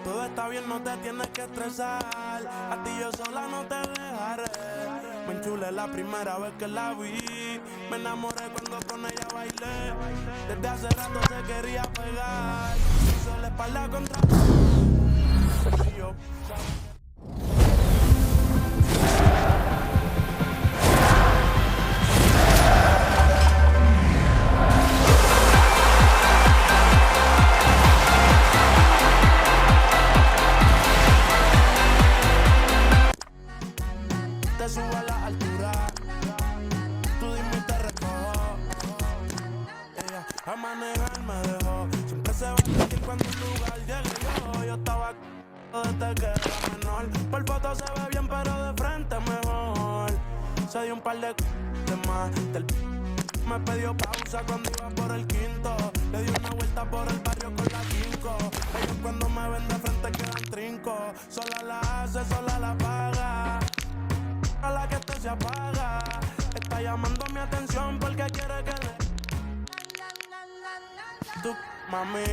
Todo está bien, no te tienes que estresar. A ti yo sola no te dejaré. Me enchulé la primera vez que la vi. Me enamoré cuando con ella bailé. Desde hace rato se quería pegar. Hizo la espalda contra y yo. Te subo a la altura, tú dime y te recojo. Ella a manejar me dejó. Siempre se va a sentir cuando un lugar llegue yo. Yo estaba desde que era menor. Por foto se ve bien, pero de frente mejor. Se dio un par de más. Me pidió pausa cuando iba por el quinto. Le di una vuelta por el barrio con la 5. Ellos cuando me ven de frente quedan trinco. Sola la hace, sola la paga. A la que esto se apaga. Está llamando mi atención porque quiere que le... Tú, mami,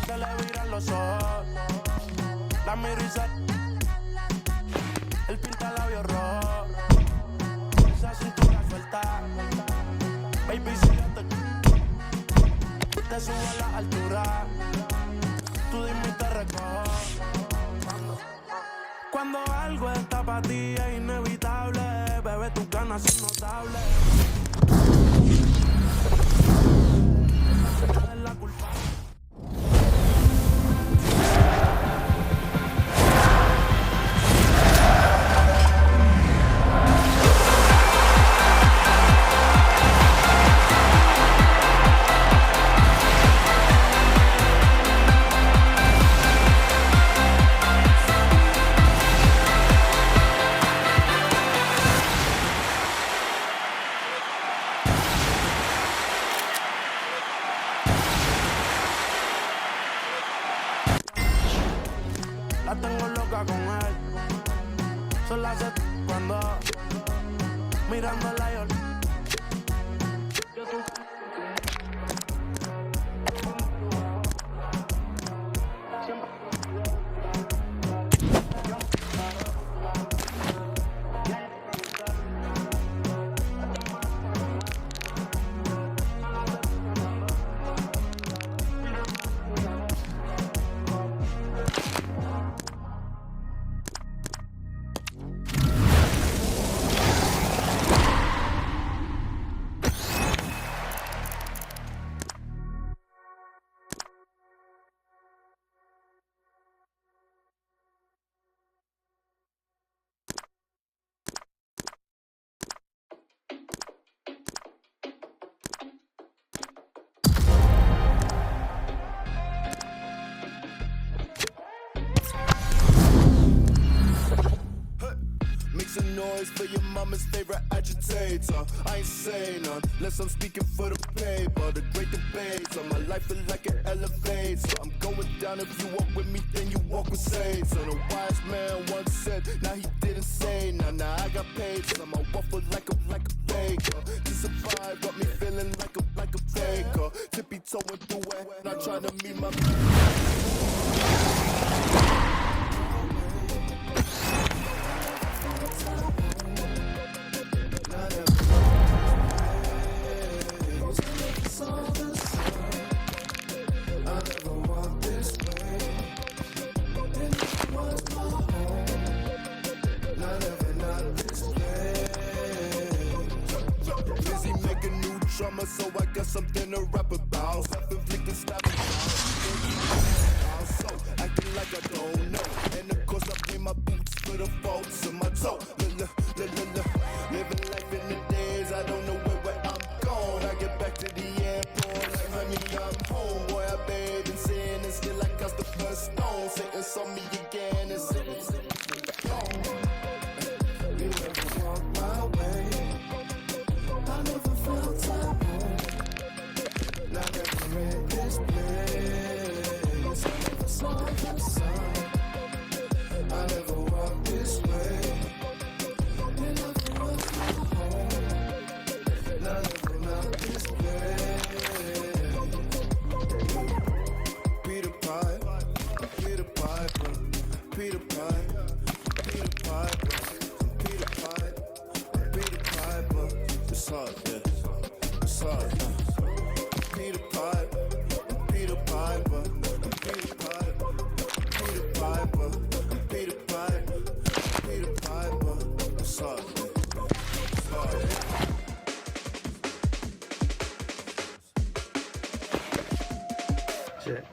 se le viran los ojos. La miro y se... El pinta labios rojo. Esa cintura suelta. Baby, si yo te subo a la altura, tú dime y te recojo. Cuando algo está para ti es inevitable, bebé, tus ganas son notables. No es la culpa. La tengo loca con él. Son las 7 cuando mirándola yo. Some noise for your mama's favorite agitator. I ain't saying none, unless I'm speaking for the paper. The great debate on my life is like an elevator. I'm going down, if you walk with me, then you walk with Satan. A wise man once said, now he didn't say none. Now I got paid, some I waffle like a baker. To survive, got me feeling like a faker. Tippy toeing through it, not trying to meet my drama, so I got something to rap about. Self-inflicted stabbing. So acting like I don't know. And of course I pay my boots for the faults in my toe. Living life in the days, I don't know where I'm going. I get back to the airport like, honey, I'm home. Boy, I bathe in sin and still I cast the first stone. Satan saw me again and said, you never walk my way. I never felt at home. Not every Peter Piper, Peter Piper, Peter Piper, Peter Piper. It's hard, yeah. It's hard. Peter Piper, Peter Piper, Peter Piper, Peter Piper, Peter Piper, Peter Piper. It's hard, yeah. It's hard. Shit.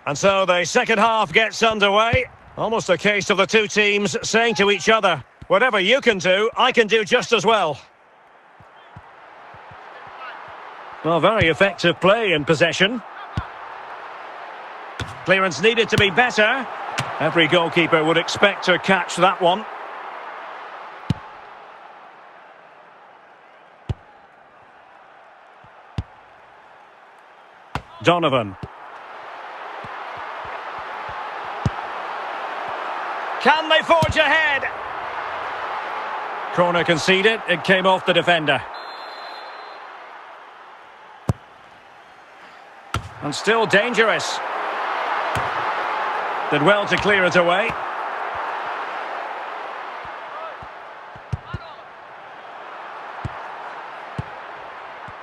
And so the second half gets underway. Almost a case of the two teams saying to each other, whatever you can do, I can do just as well. Well, very effective play in possession. Clearance needed to be better. Every goalkeeper would expect to catch that one. Donovan. Can they forge ahead? Corner conceded, it came off the defender. And still dangerous. Did well to clear it away.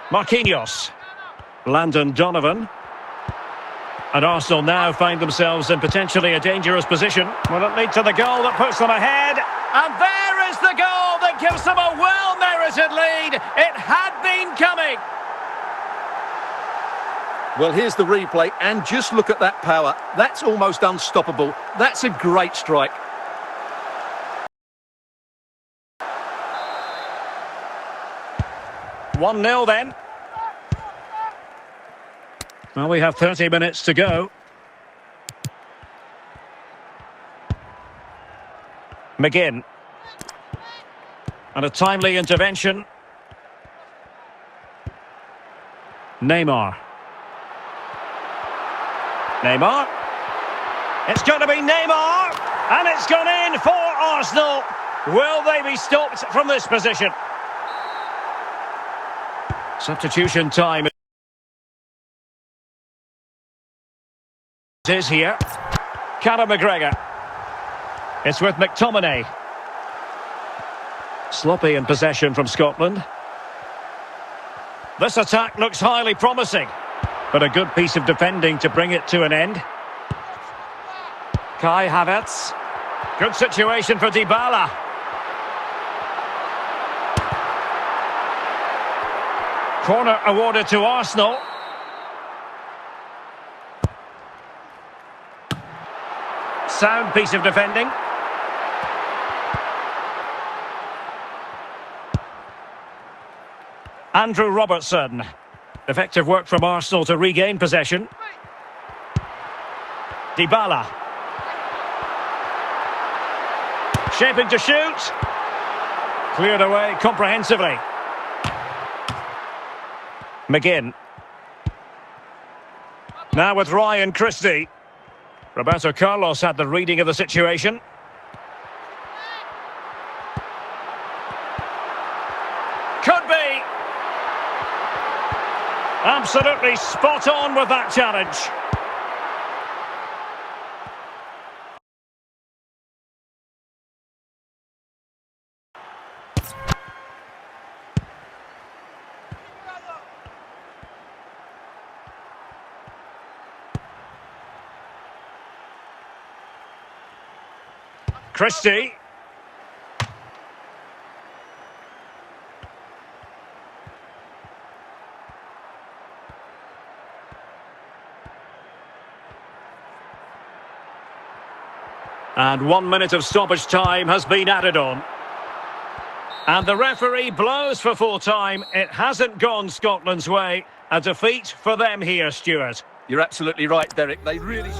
Marquinhos. Landon Donovan. And Arsenal now find themselves in potentially a dangerous position. Will it lead to the goal that puts them ahead? And there is the goal that gives them a well-merited lead. It had been coming. Well, here's the replay, and just look at that power. That's almost unstoppable. That's a great strike. One 0 then. Well, we have 30 minutes to go. McGinn. And a timely intervention. Neymar. Neymar. It's going to be Neymar. And it's gone in for Arsenal. Will they be stopped from this position? Substitution time is here. Conor McGregor. It's with McTominay. Sloppy in possession from Scotland. This attack looks highly promising, but a good piece of defending to bring it to an end. Kai Havertz. Good situation for Dybala. Corner awarded to Arsenal. Sound piece of defending. Andrew Robertson. Effective work from Arsenal to regain possession. Dybala. Shaping to shoot. Cleared away comprehensively. McGinn. Now with Ryan Christie. Roberto Carlos had the reading of the situation. Could be. Absolutely spot on with that challenge. Christie. And 1 minute of stoppage time has been added on. And the referee blows for full time. It hasn't gone Scotland's way. A defeat for them here, Stuart. You're absolutely right, Derek. They really...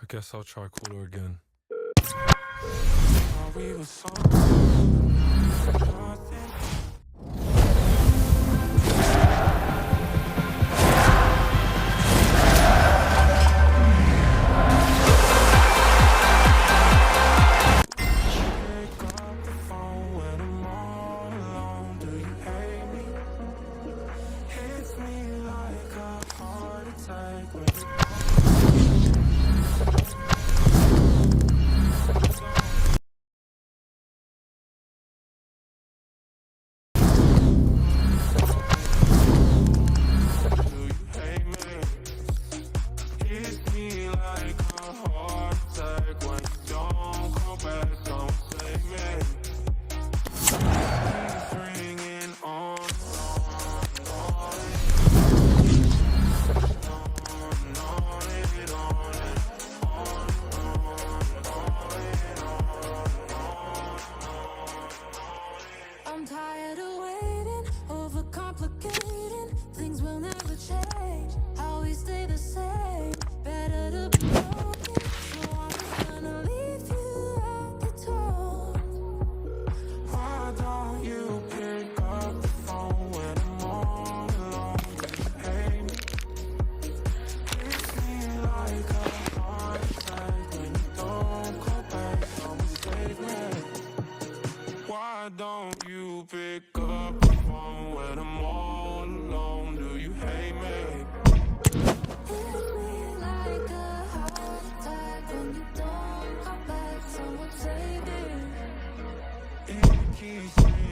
I guess I'll try call her again. We were so I'm tired of waiting, overcomplicating. Things will never change. How we stay the same. Better to be broken. So I'm just gonna leave you at the door. Why don't you pick up the phone when I'm all alone? Hey, it's me like a heart attack when you don't call back. Someone save me. Why don't you pick up the phone when I'm all alone? Do you hate me? Hit me like a heart attack when you don't come back. Someone save me. It keeps